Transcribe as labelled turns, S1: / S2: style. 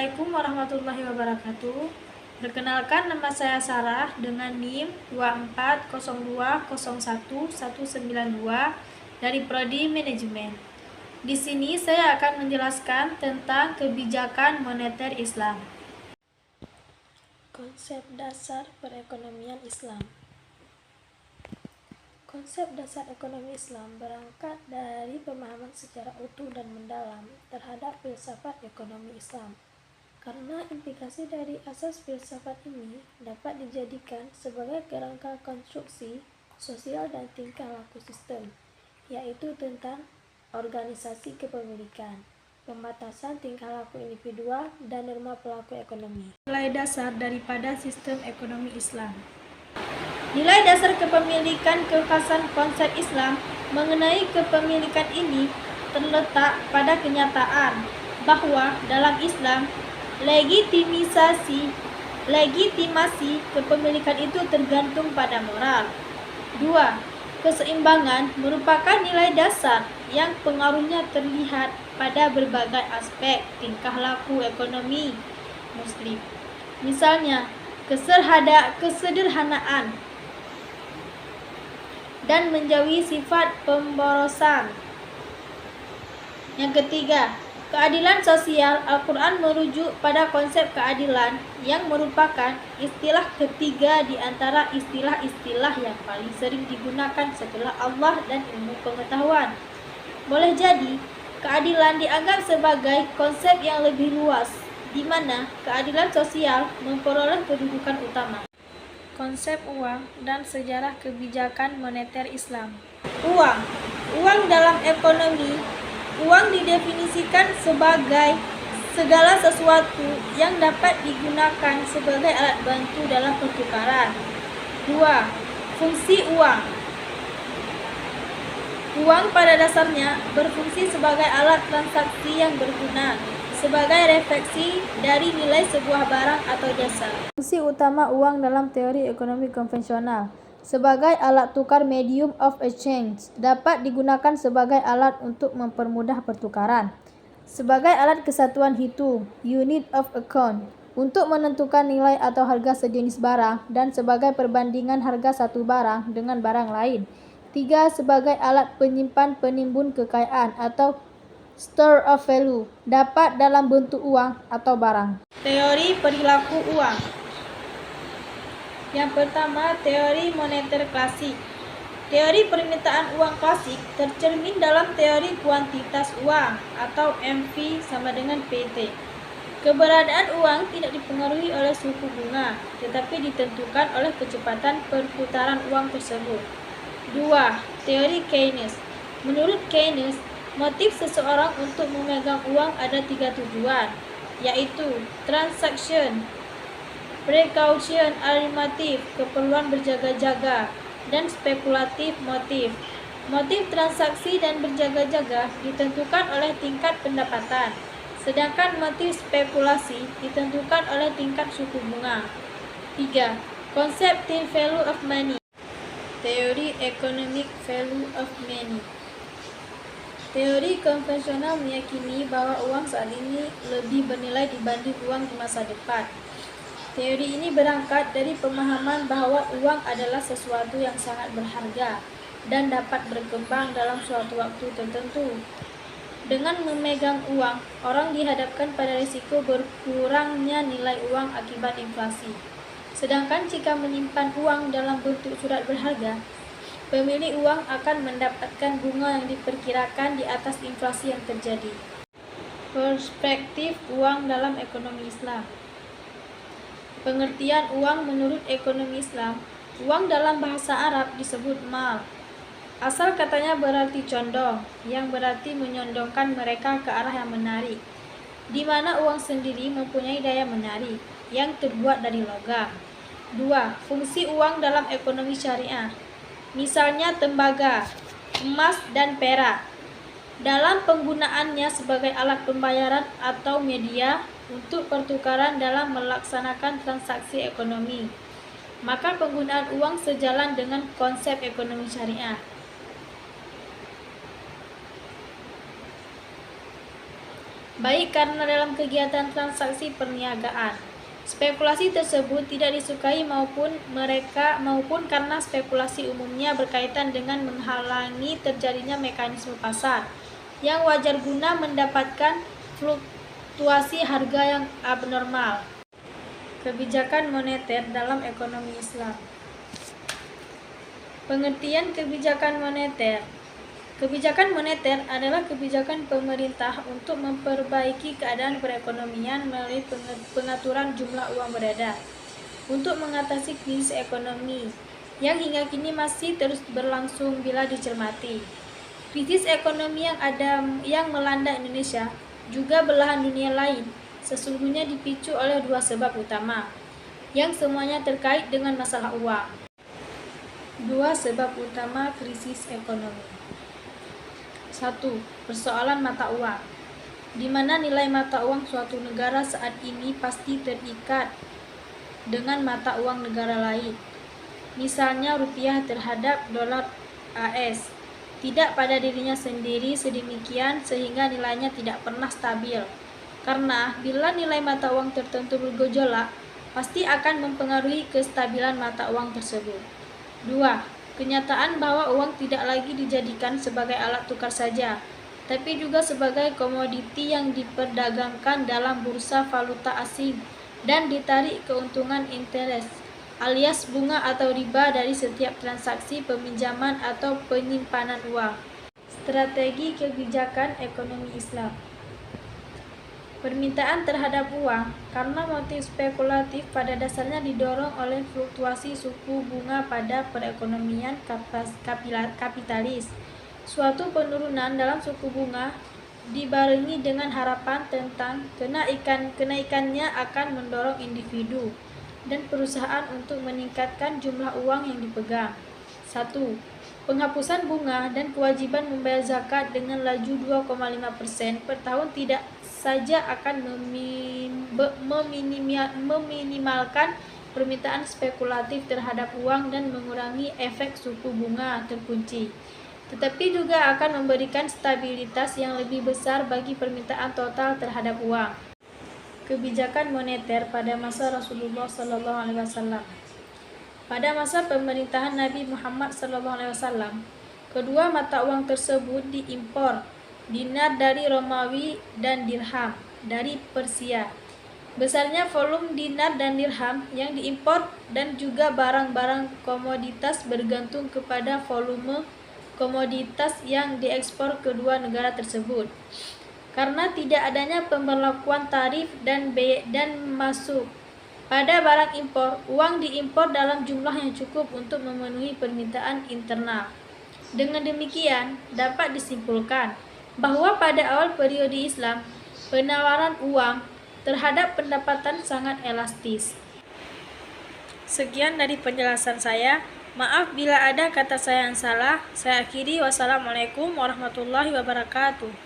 S1: Assalamualaikum warahmatullahi wabarakatuh. Perkenalkan, nama saya Sarah dengan NIM 2402011192 dari Prodi Manajemen. Di sini saya akan menjelaskan tentang kebijakan moneter Islam. Konsep dasar perekonomian Islam. Konsep dasar ekonomi Islam berangkat dari pemahaman secara utuh dan mendalam terhadap filsafat ekonomi Islam. Karena implikasi dari asas filsafat ini dapat dijadikan sebagai kerangka konstruksi sosial dan tingkah laku sistem, yaitu tentang organisasi kepemilikan, pembatasan tingkah laku individual, dan norma pelaku ekonomi. Nilai dasar daripada sistem ekonomi Islam. Nilai dasar kepemilikan kekhasan konsep Islam mengenai kepemilikan ini terletak pada kenyataan bahwa dalam Islam legitimasi kepemilikan itu tergantung pada moral. 2. Keseimbangan merupakan nilai dasar yang pengaruhnya terlihat pada berbagai aspek tingkah laku ekonomi Muslim. Misalnya, kesederhanaan dan menjauhi sifat pemborosan. Yang ketiga, keadilan sosial. Al-Quran merujuk pada konsep keadilan yang merupakan istilah ketiga di antara istilah-istilah yang paling sering digunakan setelah Allah dan ilmu pengetahuan. Boleh jadi, keadilan dianggap sebagai konsep yang lebih luas, di mana keadilan sosial memperoleh kedudukan utama. Konsep uang dan sejarah kebijakan moneter Islam. Uang dalam ekonomi. Uang didefinisikan sebagai segala sesuatu yang dapat digunakan sebagai alat bantu dalam pertukaran. 2. Fungsi uang. Uang pada dasarnya berfungsi sebagai alat transaksi yang berguna, sebagai refleksi dari nilai sebuah barang atau jasa. Fungsi utama uang dalam teori ekonomi konvensional sebagai alat tukar medium of exchange, dapat digunakan sebagai alat untuk mempermudah pertukaran, sebagai alat kesatuan hitung unit of account untuk menentukan nilai atau harga sejenis barang, dan sebagai perbandingan harga satu barang dengan barang lain. 3. Sebagai alat penyimpan penimbun kekayaan atau store of value, dapat dalam bentuk uang atau barang. Teori perilaku uang. Yang pertama, teori moneter klasik. Teori permintaan uang klasik tercermin dalam teori kuantitas uang atau MV sama dengan PT. Keberadaan uang tidak dipengaruhi oleh suku bunga, tetapi ditentukan oleh kecepatan perputaran uang tersebut. 2. Teori Keynes. Menurut Keynes, motif seseorang untuk memegang uang ada 3 tujuan, yaitu transaction, precaution, alternatif, keperluan berjaga-jaga, dan spekulatif motif. Motif transaksi dan berjaga-jaga ditentukan oleh tingkat pendapatan, sedangkan motif spekulasi ditentukan oleh tingkat suku bunga. 3. Conceptive value of money. Teori economic value of money. Teori konvensional meyakini bahwa uang saat ini lebih bernilai dibanding uang di masa depan. Teori ini berangkat dari pemahaman bahwa uang adalah sesuatu yang sangat berharga dan dapat berkembang dalam suatu waktu tertentu. Dengan memegang uang, orang dihadapkan pada risiko berkurangnya nilai uang akibat inflasi. Sedangkan jika menyimpan uang dalam bentuk surat berharga, pemilik uang akan mendapatkan bunga yang diperkirakan di atas inflasi yang terjadi. Perspektif uang dalam ekonomi Islam. Pengertian uang menurut ekonomi Islam. Uang dalam bahasa Arab disebut mal. Asal katanya berarti condong, yang berarti menyondongkan mereka ke arah yang menarik, di mana uang sendiri mempunyai daya menarik yang terbuat dari logam. 2. Fungsi uang dalam ekonomi syariah. Misalnya tembaga, emas, dan perak, dalam penggunaannya sebagai alat pembayaran atau media untuk pertukaran dalam melaksanakan transaksi ekonomi, maka penggunaan uang sejalan dengan konsep ekonomi syariah. baik karena dalam kegiatan transaksi perniagaan. Spekulasi tersebut tidak disukai maupun karena spekulasi umumnya berkaitan dengan menghalangi terjadinya mekanisme pasar yang wajar guna mendapatkan fluktuasi harga yang abnormal. Kebijakan moneter dalam ekonomi Islam. Pengertian kebijakan moneter. Kebijakan moneter adalah kebijakan pemerintah untuk memperbaiki keadaan perekonomian melalui pengaturan jumlah uang beredar untuk mengatasi krisis ekonomi yang hingga kini masih terus berlangsung bila dicermati. Krisis ekonomi yang melanda Indonesia juga belahan dunia lain sesungguhnya dipicu oleh dua sebab utama yang semuanya terkait dengan masalah uang. Dua sebab utama krisis ekonomi. 1. Persoalan mata uang, di mana nilai mata uang suatu negara saat ini pasti terikat dengan mata uang negara lain. Misalnya rupiah terhadap dolar AS, tidak pada dirinya sendiri sedemikian sehingga nilainya tidak pernah stabil. Karena bila nilai mata uang tertentu bergejolak, pasti akan mempengaruhi kestabilan mata uang tersebut. 2. Kenyataan bahwa uang tidak lagi dijadikan sebagai alat tukar saja, tapi juga sebagai komoditi yang diperdagangkan dalam bursa valuta asing dan ditarik keuntungan interest alias bunga atau riba dari setiap transaksi peminjaman atau penyimpanan uang. Strategi kebijakan ekonomi Islam. Permintaan terhadap uang karena motif spekulatif pada dasarnya didorong oleh fluktuasi suku bunga pada perekonomian kapitalis. Suatu penurunan dalam suku bunga dibarengi dengan harapan tentang kenaikannya akan mendorong individu dan perusahaan untuk meningkatkan jumlah uang yang dipegang. 1. Penghapusan bunga dan kewajiban membayar zakat dengan laju 2,5% per tahun tidak saja akan meminimalkan permintaan spekulatif terhadap uang dan mengurangi efek suku bunga terkunci, tetapi juga akan memberikan stabilitas yang lebih besar bagi permintaan total terhadap uang. Kebijakan moneter pada masa Rasulullah SAW. Pada masa pemerintahan Nabi Muhammad SAW, kedua mata uang tersebut diimpor, dinar dari Romawi dan dirham dari Persia. Besarnya volume dinar dan dirham yang diimpor dan juga barang-barang komoditas bergantung kepada volume komoditas yang diekspor kedua negara tersebut. Karena tidak adanya pemberlakuan tarif dan masuk pada barang impor, uang diimpor dalam jumlah yang cukup untuk memenuhi permintaan internal. Dengan demikian, dapat disimpulkan bahwa pada awal periode Islam, penawaran uang terhadap pendapatan sangat elastis. Sekian dari penjelasan saya. Maaf bila ada kata saya yang salah. Saya akhiri. Wassalamualaikum warahmatullahi wabarakatuh.